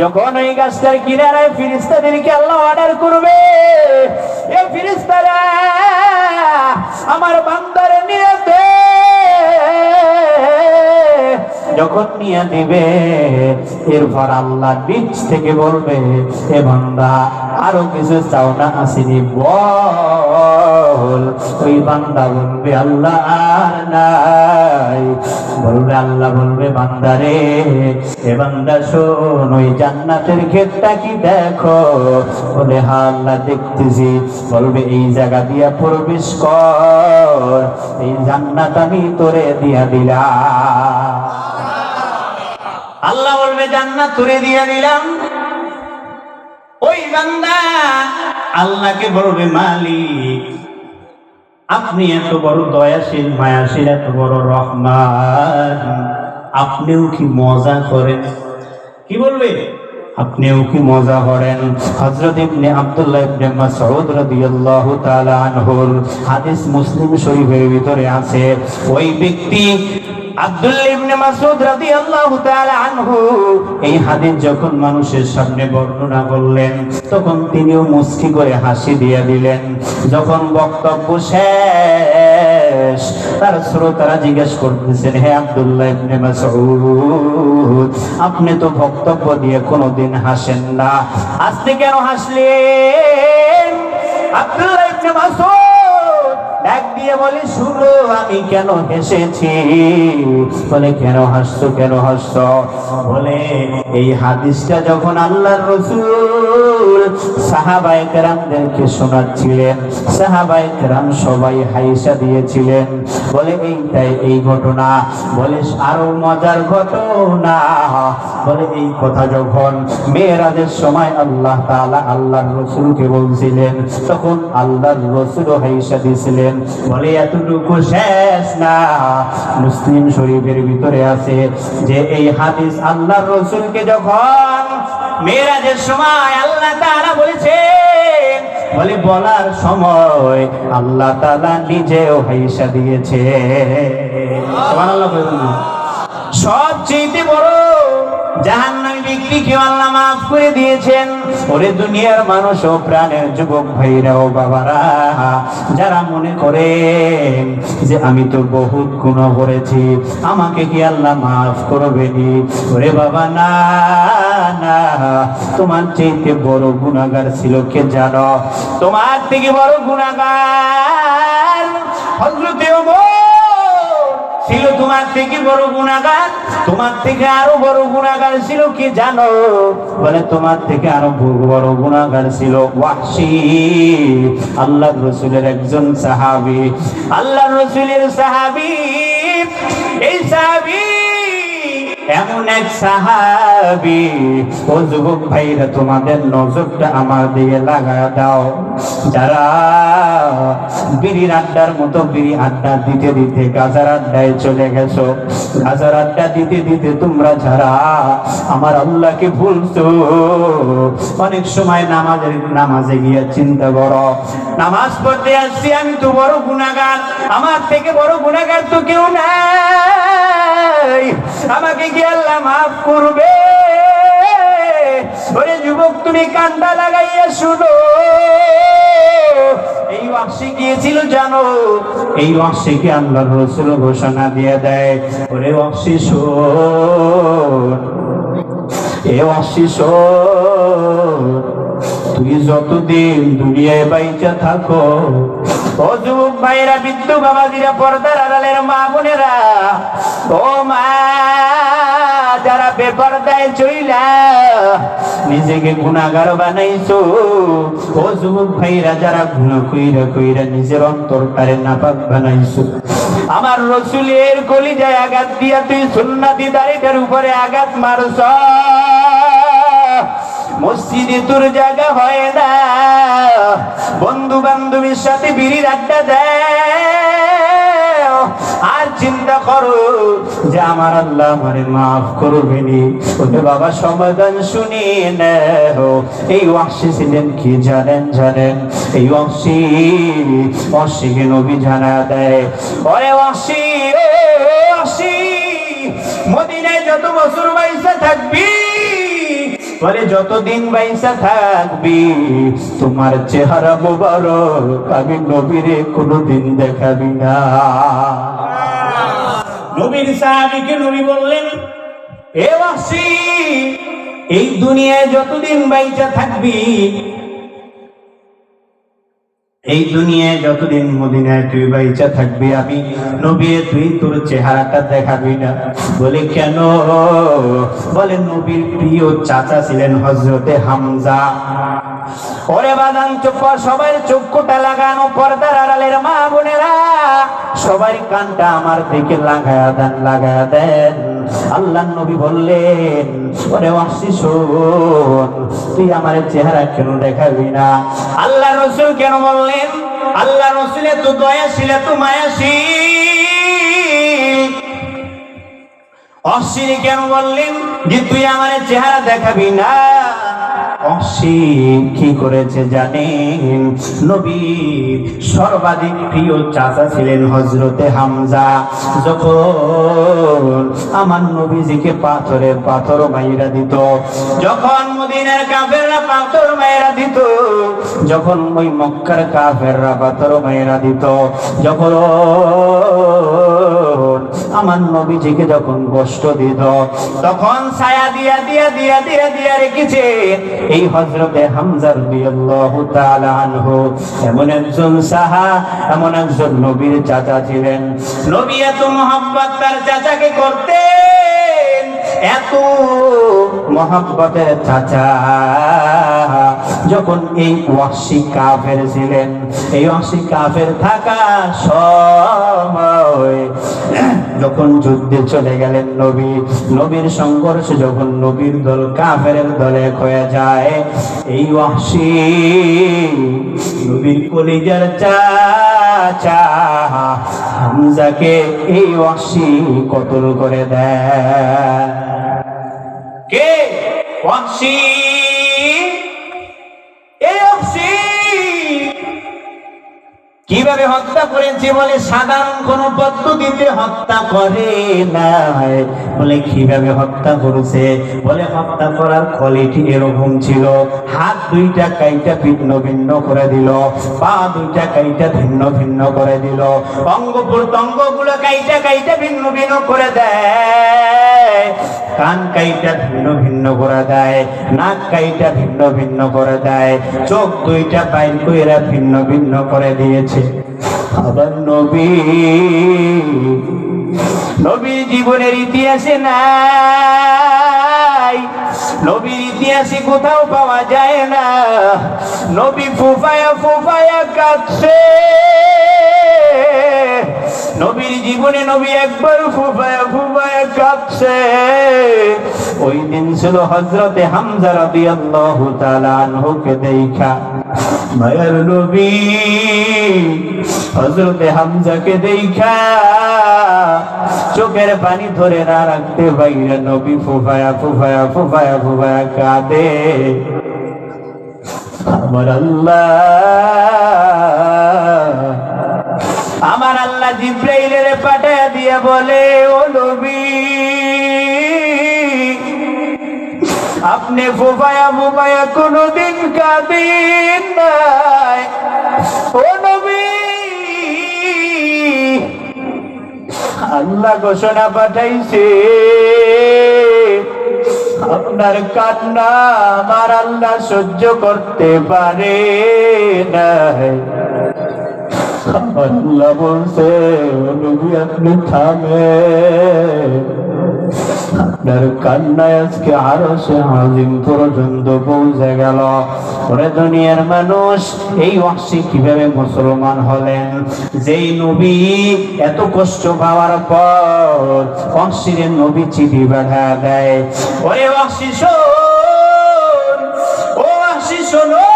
যখন ওই গাছটার কিনারায় ফেরেশতাদেরকে আল্লাহ অর্ডার করবে, এ ফেরেশতারা আমার বান্দারে নিয়ে দে। যখন নিয়ে দিবে, এরপর আল্লাহ নিচ থেকে বলবে, এ বান্দা আরো কিছু চাও না আসেনি, বল। ওই বান্দা বলবে, আল্লাহ আর নাই। বলবে আল্লাহ বলবে, বান্দা রে, এ বান্দা শোন, ওই জান্নাতের ক্ষেতটা কি দেখো? বলে হ্যাঁ আল্লাহ দেখতেছি। বলবে এই জায়গা দিয়া প্রবেশ কর, এই জান্নাত আমি তোরে দিয়া দিলাম। আল্লাহ বলবে জান্নাত তোরে দিয়া দিলাম। ওই বান্দা আল্লাহকে বলবে, মালিক আপনি এত বড় দয়াশীল, মায়াশীল, এত বড় রহমান, আপনিও কি মজা করেন? কি বলবে? আপনিও কি মজা করেন? হযরত ইবনে আব্দুল্লাহ ইবনে মাসউদ রাদিয়াল্লাহু তাআলা আনহুর হাদিস মুসলিম শরীফের ভিতরে আছে। ওই ব্যক্তি আব্দুল্লাহ ইবনে মাসউদ রাদিয়াল্লাহু তাআলা আনহু এই হাদিস যখন মানুষের সামনে বর্ণনা করলেন, তখন তিনিও মুস্কি করে হাসি দিয়ে দিলেন। যখন বক্তব্য শেষ, তার শ্রোতারা জিজ্ঞেস করতেছেন, হে আব্দুল্লাহ ইবনে মাসউদ, আপনি তো বক্তব্য দিয়ে কোনোদিন হাসেন না, আজকে কেন হাসলেন? আব্দুল্লাহ ইবনে মাসউদ ডাক দিয়ে বলে, শুনো আমি কেন হেসেছি। বলে কেন হাসছো, কেন হাসছো? বলে এই হাদিসটা যখন আল্লাহর রাসূল সাহাবায়ে কেরামদেরকে শোনাচ্ছিলেন, সাহাবায়ে কেরাম সবাই হাইসা দিয়েছিলেন। বলে এইটাই এই ঘটনা। বলে আরো মজার ঘটনা, বলে এই কথা যখন মেরাজের সময় আল্লাহ তাআলা আল্লাহর রাসূলকে বলছিলেন, তখন আল্লাহর রাসূলও হাইসা দিয়েছিলেন। বলে এতটুকু শেষ না, মুসলিম শরীফের ভিতরে আছে যে এই হাদিস আল্লাহর রাসূলকে যখন মেরাজের সময় আল্লাহ তাআলা বলেছেন, বলে বলার সময় আল্লাহ তাআলা নিজেও হাইসা দিয়েছে। সুবহানাল্লাহ। সবচেয়ে বড় জাহান্নামী ব্যক্তিকে আল্লাহ মাফ করে দিয়েছেন। ওরে দুনিয়ার মানুষ ও প্রাণের যুবক ভাইরা ও বাবারা, যারা মনে করেন যে আমি তো বহুত গুনাহ করেছি, আমাকে কি আল্লাহ মাফ করবেনি? ওরে বাবা না না, তোমার চাইতে বড় গুনাহগার ছিল কে জানো? তোমার থেকে বড় গুনাহগার হযরত ওমর ছিল। তোমার থেকে বড় গুনাহগার, তোমার থেকে আরো বড় গুনাহগার ছিল কি জানো? বলে তোমার থেকে আরো বড় গুনাহগার ছিল ওয়াহশী, আল্লাহর রাসূলের একজন সাহাবী। আল্লাহর রাসূলের সাহাবী, এই সাহাবী এমন এক সাহাবী। ও যুবক ভাইরা, তোমাদের নজরটা আমার দিকে লাগায় দাও। যারা বিড়ির আড্ডার মতো বিড়ি আড্ডা দিতে দিতে গাজার আড্ডায় চলে গেছো, গাজার আড্ডা দিতে দিতে তোমরা যারা আমার আল্লাহকে ভুলছো, অনেক সময় নামাজে গিয়ে চিন্তা করো, নামাজ পড়তে আসছি, আমি তো বড় গুনাহগার, আমার থেকে বড় গুনাহগার তো কেউ নাই, আমাকে কি আল্লাহ মাফ করবে? ওরে যুবক, তুমি কান্না লাগাইয়া শুনো। এই ওয়াহশী গিয়েছিল জানো? এই ওয়াহশীকে আল্লাহর রাসূল ঘোষণা দিয়ে দেয়, ওরে ওয়াহশী শোন, এ ওয়াহশী শোন, তুই যতদিন দুনিয়ায় বাইচা থাকো, ও যুবক ভাইরা, বৃদ্ধ বাবাজিরা, পর্দার আড়ালের মা বোনেরা, ও মা যারা বেপরদায় চইলা নিজেকে গুনাহগার বানাইছো, ও যুবক ভাইরা যারা গুনাহ কইরা কইরা নিজের অন্তরটারে নাপাক বানাইছো, আমার রাসূলের কলিজায় আঘাত দিয়া তুই সুন্নতি দাড়িটার উপরে আঘাত মারছ। মসজিদে তোর জায়গা হয় না, বন্ধু বান্ধবীর সাথে বিড়ির আড্ডা দেয়, আর চিন্তা করো যে আমার আল্লাহ আমারে মাফ করবেনি। ওরে বাবা, সমাধান শুনিয়ে নাও। এই ওয়াহশী ছিলেন কি জানেন? এই ওয়াহশীকে নবী জানা দেয়, ওরে ওয়াহশী, মদিনায় যত বছর বাইসা থাকবি বলে যতদিন বাইসা থাকবি তোমার চেহারা মোবারক আমি নবীরে কোনোদিন দেখাবি না। নবীর সাহাবীকে নবী বললেন, এ ওয়াহশী, এই দুনিয়ায় যতদিন বাইচা থাকবি, এই দুনিয়ায় যতদিন মদিনায় তুই বাইচা থাকবি, আমি নবী তুই তোর চেহারাটা দেখাবি না। বলে কেন? বলে নবীর প্রিয় চাচা ছিলেন হযরতে হামজা। ওরে বাদান চুপ, সবার চক্ষুটা লাগানো, পর্দার আড়ালের মা বোনেরা সবাই কানটা আমার দিকে লাগায়া দেন, লাগায়া দেন। আল্লাহর নবী বললেন, ওরে ওয়াহশী শোন, তুই আমার চেহারা কেন দেখাবি না? আল্লাহ রাসূল কেন বললেন? আল্লাহ রাসূল এত দয়াশীল, এত মায়াশীল। ওয়াহশী কেন বললেন যে তুই আমার চেহারা দেখাবি না? ওয়াহশী কি করেছে জানেন? নবীর সর্বাধিক প্রিয় চাচা ছিলেন হযরতে হামজা। যখন আমার নবীজিকে পাথর মাইরা দিত, যখন মদিনার কাফেররা পাথর মাইরা দিত, যখন ওই মক্কার কাফেররা পাথর মাইরা দিত, যখন আমার নবীজিকে যখন কষ্ট দিত, তখন ছায়া দিয়া দিয়া দিয়া দিয়া দিয়া রেখেছে এই হযরতে হামজা রাদিয়াল্লাহু তাআলা আনহু। এমন একজন এমন একজন নবীর চাচা ছিলেন। নবী এত মহব্বত তার চাচাকে করতেন, এত মহব্বতের চাচা। যখন এই ওয়াহশী কাফের ছিলেন, এই ওয়াহশী কাফের থাকা সময় যখন যুদ্ধে চলে গেলেন নবীর সংঘর্ষে যখন নবীর দল কাফেরের দলে হয়ে যায়, এই ওয়াহশী নবীর কলিজার চাচা হামজাকে এই ওয়াহশী কতল করে দেয়। কে? ওয়াহশী। এই ওয়াহশী কিভাবে হত্যা করেছে? বলে সাধারণ কোন পদ্ধতিতে হত্যা করে নাই। বলে কিভাবে হত্যা করেছে? বলে হত্যা করার কোয়ালিটি এরকম ছিল, হাত দুইটা কাইটা ভিন্ন ভিন্ন করে দিল, পা দুইটা কাইটা ভিন্ন ভিন্ন করে দিল, অঙ্গ প্রত্যঙ্গ গুলো কাইটা কাইটা ভিন্ন ভিন্ন করে দেয়, কান কাইটা ভিন্ন ভিন্ন করে দেয়, নাক কাইটা ভিন্ন ভিন্ন করে দেয়, চোখ দুইটা বাইর কইরা ভিন্ন ভিন্ন করে দিয়েছে। আবার নবী জীবনের ইতিহাসে নাই, নবীর ইতিহাসে কোথাও পাওয়া যায় না। নবী ফুফায়া ফুফায়া কাঁদছে। নবীর জীবনে নবী একবার ফুফায়া ফুফায়া কাঁদছে। ওই দিন ছিল হযরতে হামজা রাদিয়াল্লাহু তাআলা আনহুকে দেখা মায়ের নবী হযরতে হামজাকে দেখা চোখের পানি ধরে না রাখতে বাইরে নবী ফুফায়া ফুফায়া ফুফায়া ফুফায়া কাঁদে। আমার আল্লাহ জিব্রাইলের পাঠায়া দিয়ে বলে, ও নবী, আপনি ফুফায়া ফুফায়া কোনদিন কাঁদেন নাই। ও নবী, আল্লাহ ঘোষণা পাঠাইছে আপনার কান্না আমার আল্লাহ সহ্য করতে পারে নাই। আল্লাহ বলছে, নবী আপনি থামেন, আপনার কান্নায় আজকে আরশে আজিম পর্যন্ত পৌঁছে গেল। ওরে দুনিয়ার মানুষ, এই ওয়াহশী কিভাবে মুসলমান হলেন? যেই নবী এত কষ্ট পাওয়ার পর ওয়াহশীর নবী চিঠি পাঠায় দেয়, ওরে ওয়াহশী শোন, ও ওয়াহশী শোনো,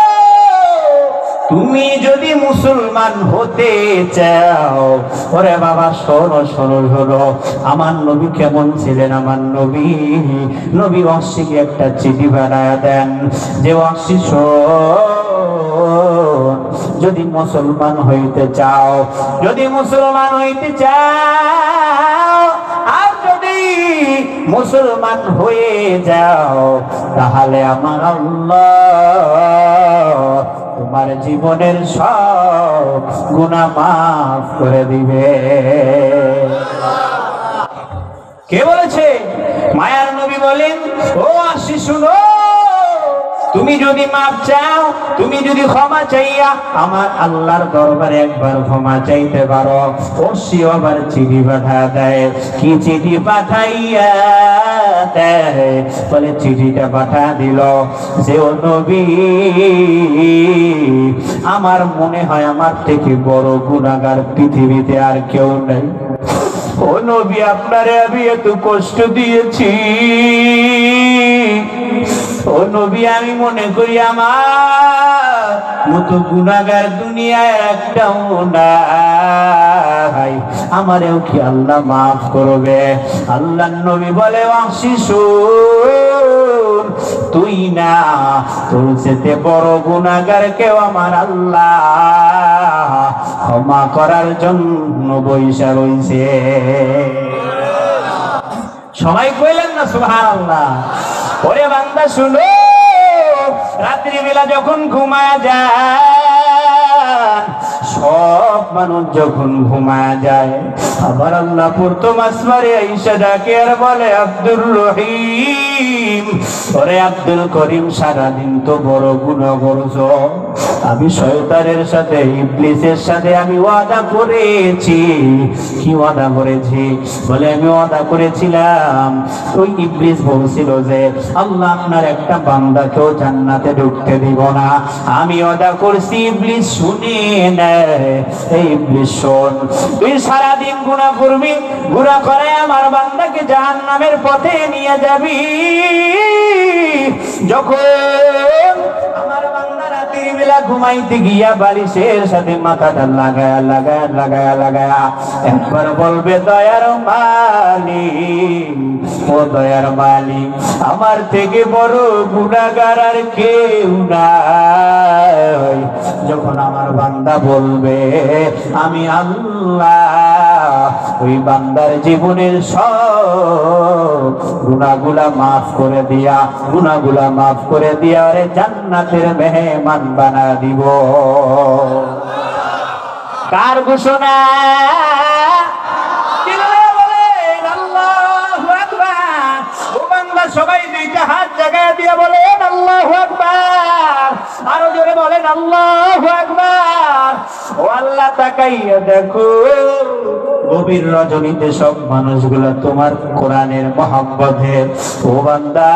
তুমি যদি মুসলমান হতে চাও, ওরে বাবা শোনো শোনো শোনো, আমার নবী কেমন ছিলেন? আমার নবী ওয়াহশীকে একটা চিঠি বানায়া দেন যে, ওয়াহশী শোন, যদি মুসলমান হইতে চাও, যদি মুসলমান হইতে চাও, আর যদি মুসলমান হয়ে যাও, তাহলে আমার আল্লাহ তোমার জীবনের সব গুনাহ মাফ করে দিবে। কে বলেছে? মায়ার নবী বলেন, ও আসি শুনো, তুমি যদি মাপ চাও, তুমি যদি ক্ষমা চাইয়া আমার আল্লাহর দরবারে একবার ক্ষমা চাইতে পারো, অবশ্যই আবার চিঠি পাঠা দেয়। কি চিঠি পাঠাইয়া দেয়? বলে চিঠিটা পাঠা দিল যে, ও নবী, আমার মনে হয় আমার থেকে বড় গুনাহগার পৃথিবীতে আর কেউ নেই। ও নবী, আপনারে আমি এত কষ্ট দিয়েছি, ও নবী, আমি মনে করি আমার মতো গুনাহগার দুনিয়ায় একটাও নাই, আমারেও কি আল্লাহ মাফ করবে? আল্লাহ নবী বলে, শোন, তুই না, তোর চেয়ে বড় গুনাহগার কেউ আমার আল্লাহ ক্ষমা করার জন্য বইসা রইছে। সবাই কইলেন না সুবহানাল্লাহ? ওরে বান্দা শুনো, রাত্রি বেলা যখন ঘুমায় যায়, সব মানুষ যখন ঘুমায় যায়, আবার আল্লাহ প্রথম আসমানে আইসা ডাকে আর বলে, আব্দুর রহিম, ওরে আব্দুল করিম, সারাদিন তো বড় গুনাহ করছো, আমি শয়তানের সাথে, ইবলিসের সাথে আমি ওয়াদা করেছি। কি ওয়াদা করেছি? বলে আমি ওয়াদা করেছিলাম, ওই ইবলিস বলছিল যে আল্লাহ আপনার একটা বান্দাকেও জান্নাতে ঢুকতে দিব না। আমি ওয়াদা করছি, ইবলিস শুনে নেয়। এই ইবলিস শোন, তুই সারাদিন গুনাহ করবি, গুনাহ করে আমার বান্দাকে জাহান্নামের পথে নিয়ে যাবি। যখন আমার বান্দা রাতের বেলা ঘুমাইতে গিয়া বালিশের সাথে মাথাটা লাগায়া লাগায়া লাগায়া লাগায়া একবার বলবে, দয়ার মালিক, ও দয়ার মালিক, আমার থেকে বড় গুনাহগার আর কেউ নাই। যখন আমার বান্দা বলবে আমি আল্লাহ, ওই বান্দার জীবনের সব গুনাহগুলা মাফ করে দিয়া, গুনাহগুলা মাফ করে দিয়া আরে জান্নাতের মেহমান বানা দিব। কার ঘোষণা? সবাই দুইটা হাত জায়গায় দিয়ে বলেন আল্লাহু আকবার, আরো জোরে বলেন আল্লাহু আকবার। ও আল্লাহ, তাকাইয়া দেখো, গভীর রজনীতে সব মানুষগুলা তোমার কোরআনের মহব্বতে, ও বান্দা,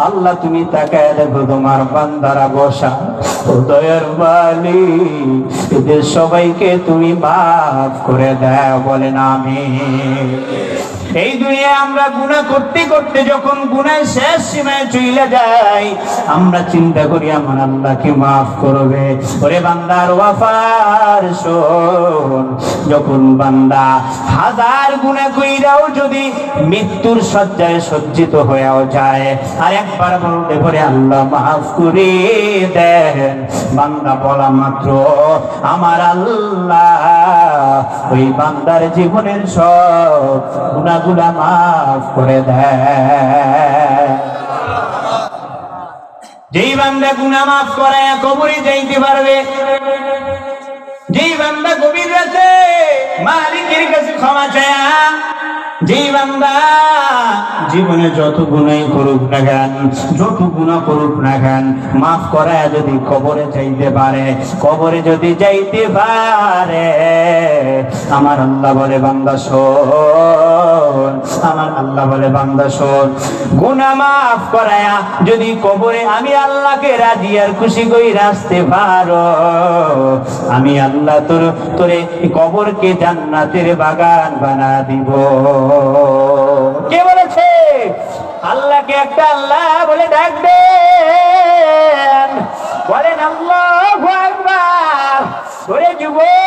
আল্লাহ তুমি তাকাইয়া দেখো, তোমার বান্দারা বসা, ও দয়ার মালিক, এদের সবাইকে তুমি মাফ করে দাও, বলেন আমিন। এই দুনিয়ায় আমরা গুনাহ করতে করতে যখন গুনাহের শেষ সীমায় চলে যাই, আমরা চিন্তা করি আমার আল্লাহকে মাফ করবে। ওরে বান্দার ওয়াফার শোন, যখন বান্দা হাজার গুনাহ কইরাও যদি মৃত্যুর শয্যায় সজ্জিত হয়েও যায়, আর একবার বলতে পারে আল্লাহ মাফ করে দেন, বান্দা বলা মাত্র আমার আল্লাহ ওই বান্দার জীবনের সব গুনাহগুলা মাফ করে দেয়। যেই বান্দা গুনাহ মাফ করায় কবরে যাইতে পারবে, যেই বান্দা গভীর রাতে মালিকের কাছে ক্ষমা চায়া, যেই বান্দা জীবনে যত গুনাহ করুক না কেন, যত গুনাহ করুক না কেন, মাফ করায় যদি কবরে যাইতে পারে, কবরে যদি যাইতে পারে, আমার আল্লাহ বলে বান্দা শোন, আমার আল্লাহ বলে বান্দা শোন, গুনাহ মাফ করায়া যদি কবরে আমি আল্লাহকে রাজি আর খুশি কইরা আসতে পারো, আমি আল্লাহ তোরে কবরকে জান্নাতের বাগান বানা দিব। কে বলেছে? আল্লাহকে একটা আল্লাহ বলে ডাকবেন, বলেন আল্লাহু আকবার। ওরে যুবক,